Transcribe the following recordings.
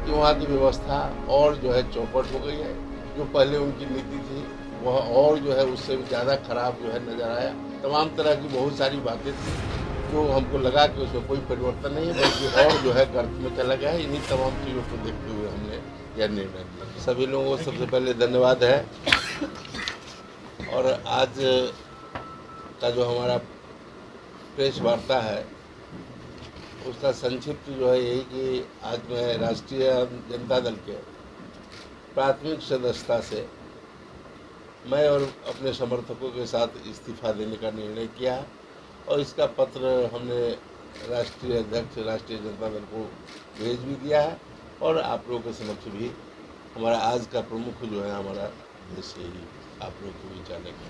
कि वहाँ की व्यवस्था और जो है चौपट हो गई है। जो पहले उनकी नीति थी वह और जो है उससे ज़्यादा खराब जो है नज़र आया। तमाम तरह की बहुत सारी बातें थी जो हमको लगा कि उसमें कोई परिवर्तन नहीं है, बल्कि और जो है गर्त में चला गया है। इन्हीं तमाम चीज़ों को देखते हुए हमने यह निर्णय लिया। सभी लोगों को सबसे पहले धन्यवाद है। और आज का जो हमारा प्रेस वार्ता है उसका संक्षिप्त जो है यही कि आज मैं राष्ट्रीय जनता दल के प्राथमिक सदस्यता से मैं और अपने समर्थकों के साथ इस्तीफा देने का निर्णय किया है। और इसका पत्र हमने राष्ट्रीय अध्यक्ष राष्ट्रीय जनता दल को भेज भी दिया है। और आप लोगों के समक्ष भी हमारा आज का प्रमुख जो है हमारा उद्देश्य ही आप लोगों को भी जाने का।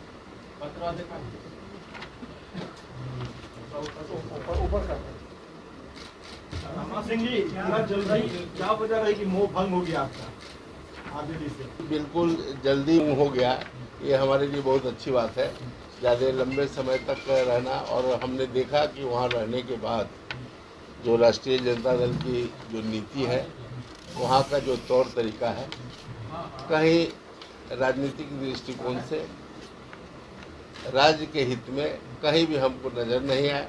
सिंह जी, क्या वजह रही कि मोह भंग हो गया आपका आरजेडी से? बिल्कुल जल्दी हो गया, ये हमारे लिए बहुत अच्छी बात है। ज़्यादा लंबे समय तक रहना, और हमने देखा कि वहाँ रहने के बाद जो राष्ट्रीय जनता दल की जो नीति है, वहाँ का जो तौर तरीका है, कहीं राजनीतिक दृष्टिकोण से राज्य के हित में कहीं भी हमको नज़र नहीं आया।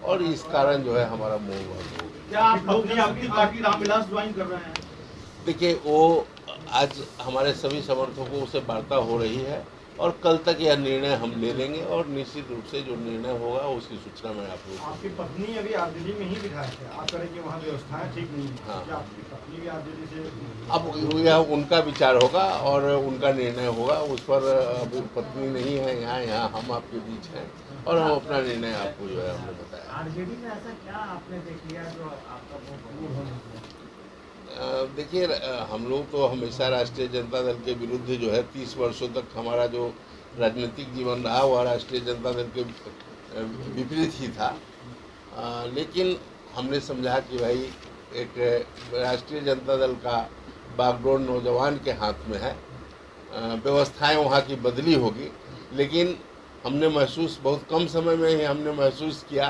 और इस कारण जो है हमारा मोह भंग हो गया। क्या आप आपकी पार्टी रामविलास ज्वाइन कर रहे हैं? देखिए, वो आज हमारे सभी समर्थकों से वार्ता हो रही है और कल तक यह निर्णय हम ले लेंगे। और निश्चित रूप से जो निर्णय होगा उसकी सूचना मैं आप लोगों को। आपकी पत्नी अभी आरजेडी में ही विधायक है, आप करें कि वहाँ व्यवस्थाएं ठीक नहीं है। हाँ। क्या आपकी पत्नी भी आरजेडी से? अब यह उनका विचार होगा और उनका निर्णय होगा उस पर। अब पत्नी नहीं है यहाँ हम आपके बीच हैं और हम अपना निर्णय आपको जो है हमने बताया। आरजेडी में ऐसा क्या आपने देख लिया जो आपका बहुत होना? देखिए, हम लोग तो हमेशा राष्ट्रीय जनता दल के विरुद्ध जो है 30 वर्षों तक हमारा जो राजनीतिक जीवन रहा वह राष्ट्रीय जनता दल के विपरीत ही था। लेकिन हमने समझा कि भाई एक राष्ट्रीय जनता दल का बागडोर नौजवान के हाथ में है। व्यवस्थाएं वहाँ की बदली होगी, लेकिन हमने महसूस बहुत कम समय में ही हमने महसूस किया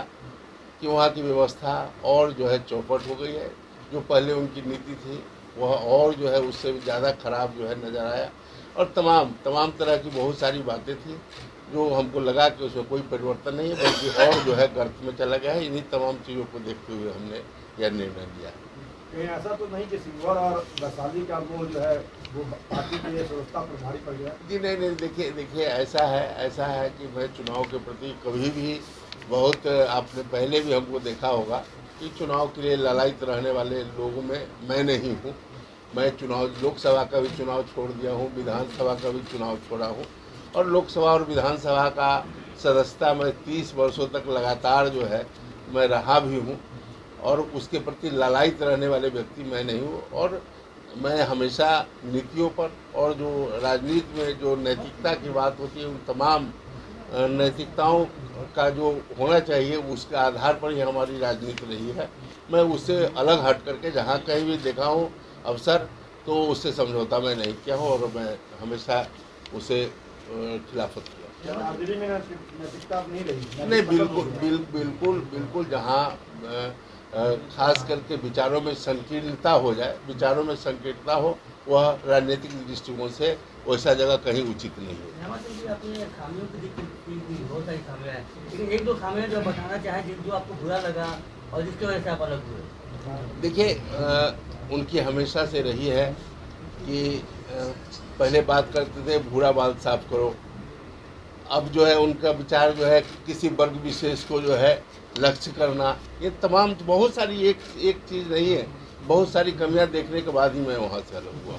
कि वहाँ की व्यवस्था और जो है चौपट हो गई है। जो पहले उनकी नीति थी वह और जो है उससे ज़्यादा खराब जो है नज़र आया। और तमाम तरह की बहुत सारी बातें थी जो हमको लगा कि उसमें कोई परिवर्तन नहीं है, बल्कि और जो है गर्त में चला गया है। इन्हीं तमाम चीज़ों को देखते हुए हमने यह निर्णय लिया। कहीं ऐसा तो नहीं कि सिंघवर और वैशाली का वो जो है वो पार्टी के व्यवस्था पर भारी पड़ गया? जी नहीं, देखिए ऐसा है कि मैं चुनाव के प्रति कभी भी बहुत, आपने पहले भी हमको देखा होगा कि चुनाव के लिए ललायित रहने वाले लोगों में मैं नहीं हूँ। मैं लोकसभा का भी चुनाव छोड़ दिया हूँ, विधानसभा का भी चुनाव छोड़ा हूँ। और लोकसभा और विधानसभा का सदस्यता मैं 30 वर्षों तक लगातार जो है मैं रहा भी हूँ। और उसके प्रति ललायित रहने वाले व्यक्ति मैं नहीं हूँ। और मैं हमेशा नीतियों पर और जो राजनीति में जो नैतिकता की बात होती है उन तमाम नैतिकताओं का जो होना चाहिए उसके आधार पर ही हमारी राजनीति रही है। मैं उससे अलग हट करके जहाँ कहीं भी देखा हूँ अवसर तो उससे समझौता मैं नहीं किया हूँ और मैं हमेशा उसे खिलाफत किया। आरजेडी में नैतिकता नहीं रही? नहीं, बिल्कुल जहाँ खास करके विचारों में संकीर्णता हो जाए, विचारों में संकीर्णता हो, वह राजनीतिक दृष्टिकोण से वैसा जगह कहीं उचित नहीं है। अपनी खामियों की बहुत सारी खामियां हैं, लेकिन एक दो खामियां जो बताना चाहें जो आपको बुरा लगा और जिसकी वजह से आप अलग हुए? देखिए, उनकी हमेशा से रही है कि पहले बात करते थे भूरा बाल साफ करो। अब जो है उनका विचार जो है किसी वर्ग विशेष को जो है लक्ष्य करना, ये तमाम बहुत सारी एक चीज़ नहीं है, बहुत सारी कमियां देखने के बाद ही मैं वहाँ से अलग हुआ।